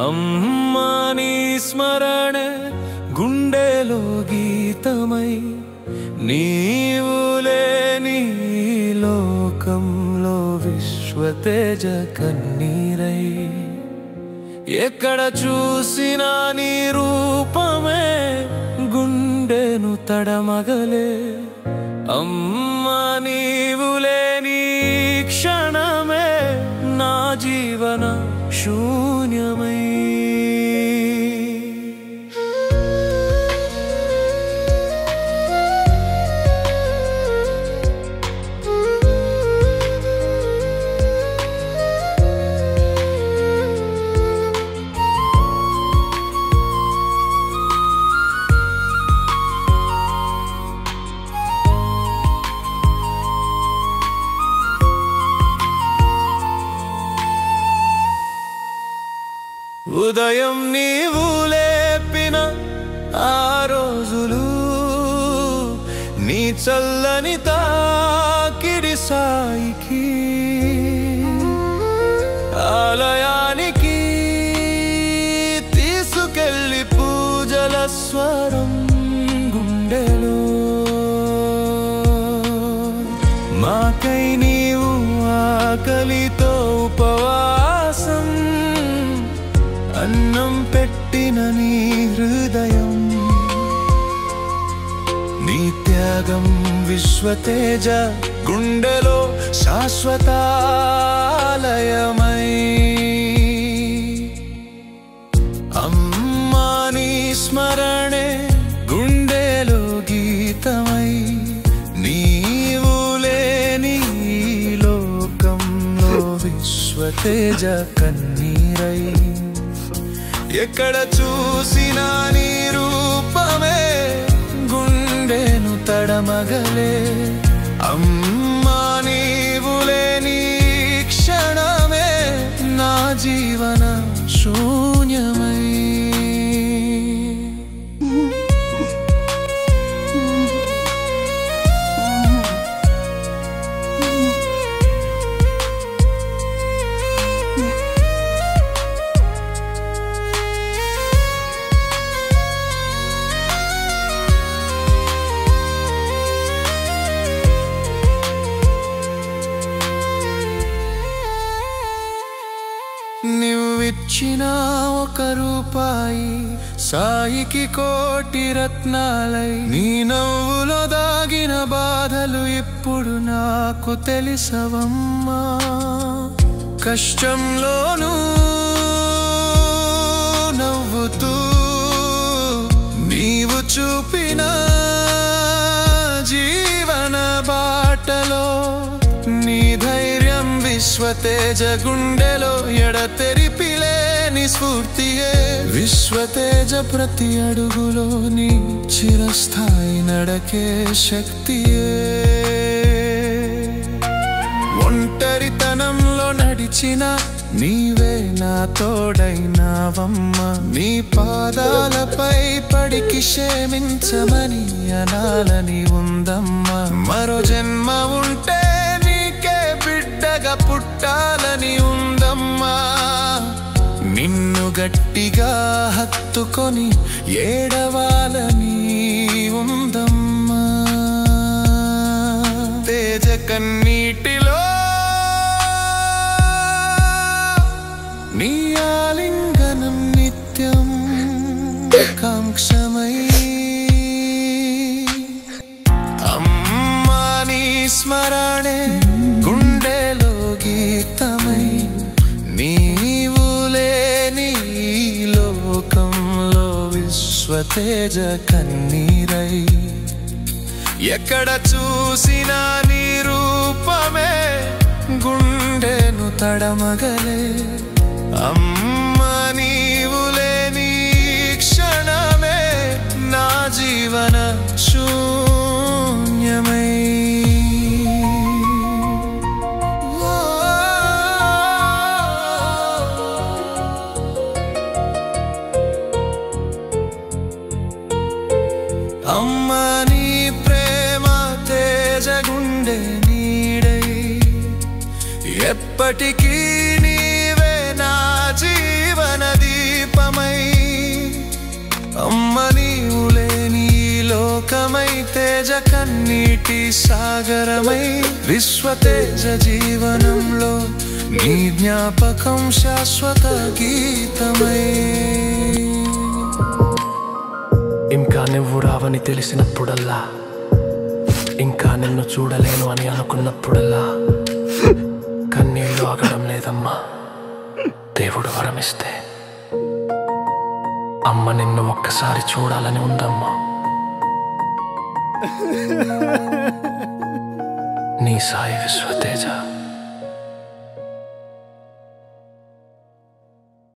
అమ్మా నీ స్మరణే గుండెలో గీతమై నీవు లేని లోకంలో విశ్వతేజ కన్నీరై ఎక్కడ చూసినా నీ రూపమే గుండెను తడమగలే అమ్మా నీవు లేని క్షణమే నా జీవన శూన్యమై ఉదయం నీవు లేపిన ఆ రోజులు నీ చల్లని తాకిడి సాయికి ఆలయానికి తీసుకెళ్ళి పూజల స్వరం గుండెలో మాకై నీవు ఆకలితో ఉపవాసం అన్నం పెట్టిన నీ హృదయం నీ త్యాగం విశ్వతేజ గుండెలో శాశ్వతాలయమై అమ్మా నీ స్మరణే గుండెలో గీతమై నీవు లేని లోకంలో విశ్వతేజ కన్నీరై ఎక్కడ చూసినా నీ రూపమే గుండెను తడమగలే అమ్మా నీవు లేని క్షణమే నా జీవన శూన్యమై నువ్విచ్చిన ఒక రూపాయి సాయికి కోటి రత్నాలై నీ నవ్వులో దాగిన బాధలు ఇప్పుడు నాకు తెలిసవమ్మా కష్టంలోనూ నవ్వుతూ నీవు చూపిన జీవన బాటలో నీ ధైర్యం విశ్వతేజ గుండెలో ఎడతెరిపిలేని స్ఫూర్తియే విశ్వతేజ ప్రతి అడుగులో నీ చిరస్థాయి నడకే శక్తియే ఒంటరితనంలో నడిచిన నీవే నా తోడైనావమ్మా నీ పాదాలపై పడికి క్షమించమని అనాలని ఉందమ్మా మరో జన్మ ఉంటే బిడ్డగా పుట్టాలని ఉందమ్మా నిన్ను గట్టిగా హత్తుకొని ఏడవాలని ఉందమ్మా తేజ కన్నీటిలో నీ ఆలింగనం నిత్యం కాంక్షమై అమ్మా నీ స్మరణే గుండెలో గీతమై నీవు లేని లోకంలో విశ్వతేజ కన్నీరై ఎక్కడ చూసినా నీ రూపమే గుండెను తడమగలే అమ్మా నీవు లేని క్షణమే నా జీవన శూన్యమై అమ్మ నీ ప్రేమ తేజగుండె నీడై ఎప్పటికీ నీవే నా జీవన దీపమై అమ్మ నీవులే నీ లోకమై తేజ కన్నీటి సాగరమై విశ్వతేజ జీవనంలో నీ జ్ఞాపకం శాశ్వత గీతమై ఇంకా నువ్వు రావని తెలిసినప్పుడల్లా ఇంకా నిన్ను చూడలేను అని అనుకున్నప్పుడల్లా కన్నీళ్ళు ఆగడం లేదమ్మా దేవుడు వరమిస్తే అమ్మ నిన్ను ఒక్కసారి చూడాలని ఉందమ్మా నీ సాయి విశ్వతేజ